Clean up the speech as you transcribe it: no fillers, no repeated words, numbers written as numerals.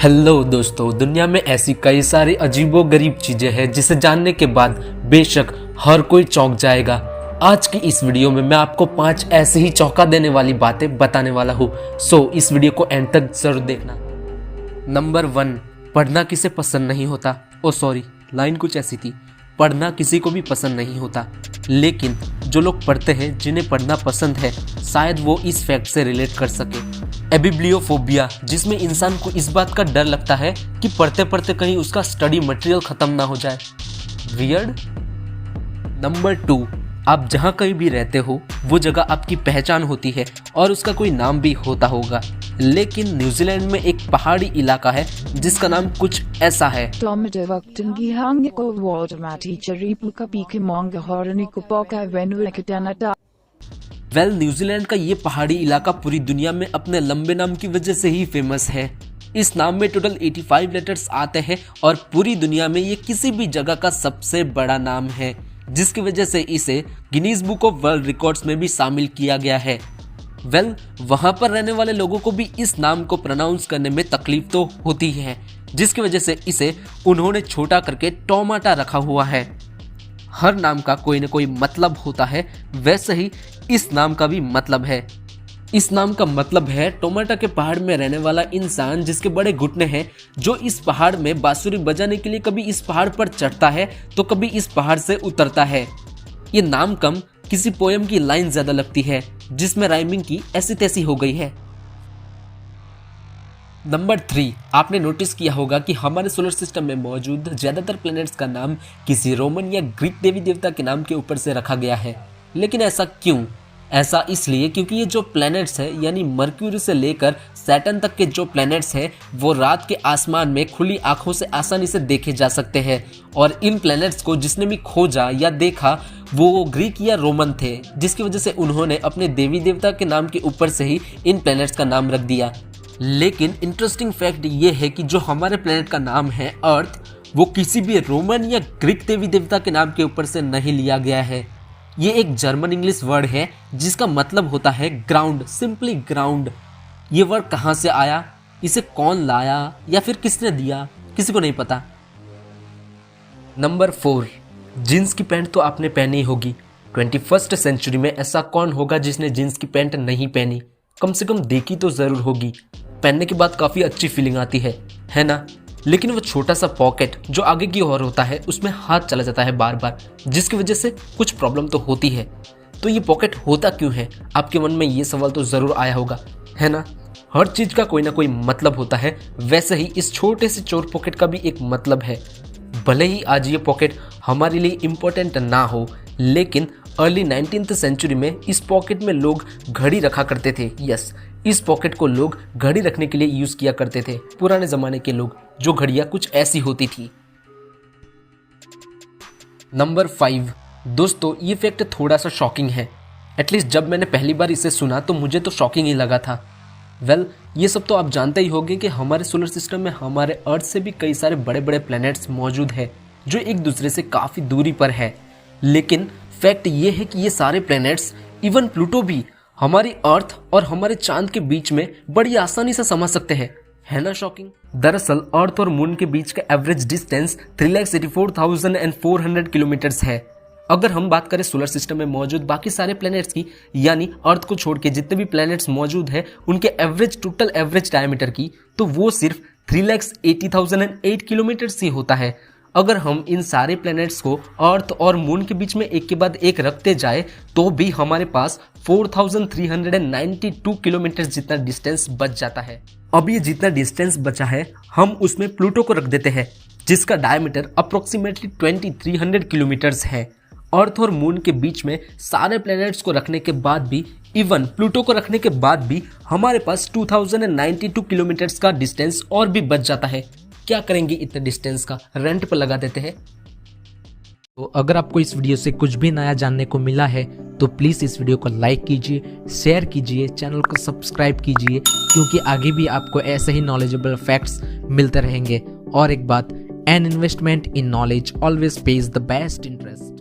Hello दोस्तों, दुनिया में ऐसी कई सारी अजीबोगरीब चीजें हैं जिसे जानने के बाद बेशक हर कोई चौंक जाएगा। आज की इस वीडियो में मैं आपको 5 ऐसे ही चौंका देने वाली बातें बताने वाला हूँ। सो इस वीडियो को एंड तक जरूर देखना। नंबर 1, पढ़ना किसे पसंद नहीं होता। ओ सॉरी, लाइन कुछ ऐसी थी, पढ़ना किसी को भी पसंद नहीं होता, लेकिन जो लोग पढ़ते हैं, जिन्हें पढ़ना पसंद है, शायद वो इस फैक्ट से रिलेट कर सके। एबिब्लियोफोबिया, जिसमें इंसान को इस बात का डर लगता है कि पढ़ते पढ़ते कहीं उसका स्टडी मटेरियल खत्म ना हो जाए। वियर्ड। नंबर 2, आप जहाँ कहीं भी रहते हो वो जगह आपकी पहचान होती है और उसका कोई नाम भी होता होगा, लेकिन न्यूजीलैंड में एक पहाड़ी इलाका है जिसका नाम कुछ ऐसा है। वेल, न्यूजीलैंड का ये पहाड़ी इलाका पूरी दुनिया में अपने लंबे नाम की वजह से ही फेमस है। इस नाम में टोटल 85 लेटर्स आते हैं और पूरी दुनिया में ये किसी भी जगह का सबसे बड़ा नाम है, जिसकी वजह से इसे Guinness book of world records में भी शामिल किया गया है। वेल, वहां पर रहने वाले लोगों को भी इस नाम को प्रोनाउंस करने में तकलीफ तो होती है, जिसकी वजह से इसे उन्होंने छोटा करके टोमाटा रखा हुआ है। हर नाम का कोई न कोई मतलब होता है, वैसे ही इस नाम का भी मतलब है। इस नाम का मतलब है टोमाटा के पहाड़ में रहने वाला इंसान जिसके बड़े घुटने हैं, जो इस पहाड़ में बांसुरी बजाने के लिए कभी इस पहाड़ पर चढ़ता है तो कभी इस पहाड़ से उतरता है। ये नाम कम किसी पोयम की लाइन ज्यादा लगती है, जिसमें राइमिंग की ऐसी तैसी हो गई है। नंबर 3, आपने नोटिस किया होगा कि हमारे सोलर सिस्टम में मौजूद ज्यादातर प्लैनेट्स का नाम किसी रोमन या ग्रीक देवी देवता के नाम के ऊपर से रखा गया है। लेकिन ऐसा क्यों? ऐसा इसलिए क्योंकि ये जो प्लैनेट्स है, यानी मर्क्यूरी से लेकर सैटर्न तक के जो प्लैनेट्स हैं, वो रात के आसमान में खुली आंखों से आसानी से देखे जा सकते हैं। और इन प्लैनेट्स को जिसने भी खोजा या देखा वो ग्रीक या रोमन थे, जिसकी वजह से उन्होंने अपने देवी देवता के नाम के ऊपर से ही इन प्लैनेट्स का नाम रख दिया। लेकिन इंटरेस्टिंग फैक्ट ये है कि जो हमारे प्लैनेट का नाम है अर्थ, वो किसी भी रोमन या ग्रीक देवी देवता के नाम के ऊपर से नहीं लिया गया है। ये एक जर्मन इंग्लिश वर्ड है जिसका मतलब होता है ग्राउंड, सिंपली ग्राउंड। ये वर्ड कहाँ से आया, इसे कौन लाया या फिर किसने दिया, किसी को नहीं पता। नंबर 4, जीन्स की पैंट तो आपने पहनी होगी। 21st सेंचुरी में ऐसा कौन होगा जिसने जीन्स की पैंट नहीं पहनी? कम से कम देखी तो जरूर होगी। पहनने के बाद काफी अच्छी फीलिंग आती है ना? लेकिन वो छोटा सा पॉकेट जो आगे की ओर होता है, उसमें हाथ चला जाता है बार बार, जिसकी वजह से कुछ प्रॉब्लम तो होती है। तो ये पॉकेट होता क्यों है? आपके मन में ये सवाल तो जरूर आया होगा, है ना? हर चीज का कोई ना कोई मतलब होता है, वैसे ही इस छोटे से चोर पॉकेट का भी एक मतलब है। भले ही आज ये पॉकेट हमारे लिए इम्पोर्टेंट ना हो, लेकिन अर्ली 19th सेंचुरी में इस पॉकेट में लोग घड़ी रखा करते थे। यस, इस पॉकेट को लोग घड़ी रखने के लिए यूज किया करते थे, पुराने जमाने के लोग, जो घड़ियां कुछ ऐसी होती थी। नंबर 5, दोस्तों ये फैक्ट थोड़ा सा शॉकिंग है। एटलीस्ट जब मैंने पहली बार इसे सुना तो मुझे तो शॉकिंग ही लगा था। वेल, ये सब तो आप जानते ही होंगे कि हमारे सोलर सिस्टम में हमारे अर्थ से भी कई सारे बड़े बड़े प्लैनेट्स मौजूद हैं जो एक दूसरे से काफी दूरी पर है। लेकिन फैक्ट ये है कि ये सारे प्लैनेट्स, इवन प्लूटो भी, हमारी अर्थ और हमारे चांद के बीच में बड़ी आसानी से समझ सकते हैं, है ना शॉकिंग? दरअसल अर्थ और मून के बीच का एवरेज डिस्टेंस 3,84,400 किलोमीटर्स है। अगर हम बात करें सोलर सिस्टम में मौजूद बाकी सारे प्लैनेट्स की, यानी अर्थ को छोड़ के जितने भी प्लैनेट्स मौजूद हैं, उनके टोटल एवरेज डायमीटर की, तो वो सिर्फ 3,80,008 किलोमीटर्स ही होता है। अगर हम इन सारे प्लैनेट्स को अर्थ और मून के बीच में एक के बाद एक रखते जाए तो भी हमारे पास 4,392 किलोमीटर जितना डिस्टेंस बच जाता है। अब ये जितना डिस्टेंस बचा है, हम उसमें प्लूटो को रख देते हैं, जिसका डायमीटर अप्रोक्सीमेटली 2,300 किलोमीटर्स है। अर्थ और मून के बीच में सारे प्लैनेट्स को रखने के बाद भी, इवन प्लूटो को रखने के बाद भी, हमारे पास 2,092 किलोमीटर्स का डिस्टेंस और भी बच जाता है। क्या करेंगे इतने डिस्टेंस का? रेंट पर लगा देते हैं। तो अगर आपको इस वीडियो से कुछ भी नया जानने को मिला है तो प्लीज़ इस वीडियो को लाइक कीजिए, शेयर कीजिए, चैनल को सब्सक्राइब कीजिए, क्योंकि आगे भी आपको ऐसे ही नॉलेजेबल फैक्ट्स मिलते रहेंगे। और एक बात, an investment in knowledge always page the best interest.